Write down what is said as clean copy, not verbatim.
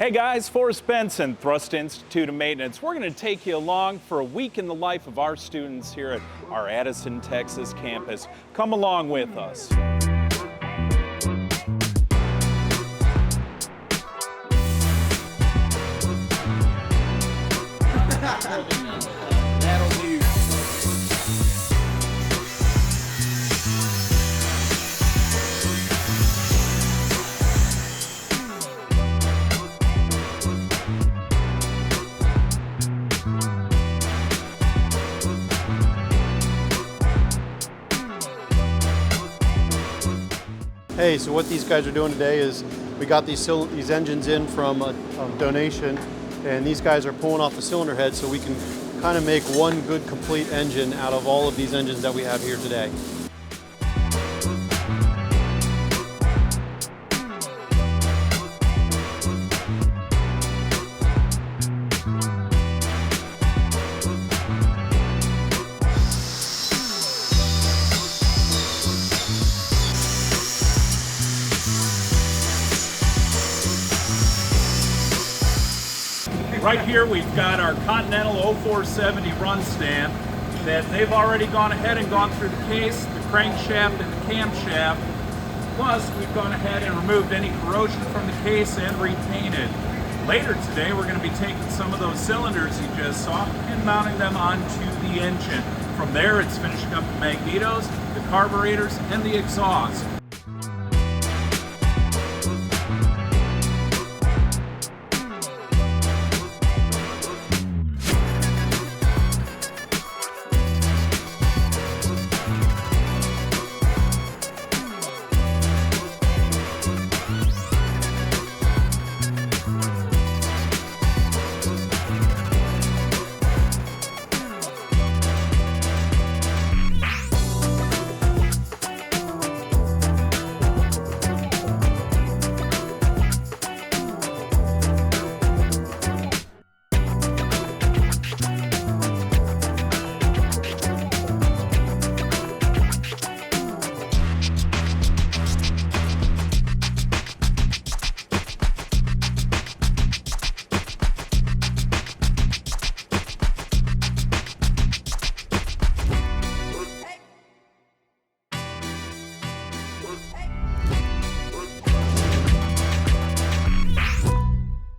Hey guys, Forrest Benson, Thrust Institute of Maintenance. We're going to take you along for a week in the life of our students here at our Addison, Texas campus. Come along with us. That'll do. Hey, so what these guys are doing today is we got these engines in from a donation, and these guys are pulling off the cylinder head so we can kind of make one good complete engine out of all of these engines that we have here today. Right here we've got our Continental 0470 run stand that they've already gone ahead and gone through the case, the crankshaft and the camshaft. Plus we've gone ahead and removed any corrosion from the case and repainted. Later today we're going to be taking some of those cylinders you just saw and mounting them onto the engine. From there it's finishing up the magnetos, the carburetors, and the exhaust.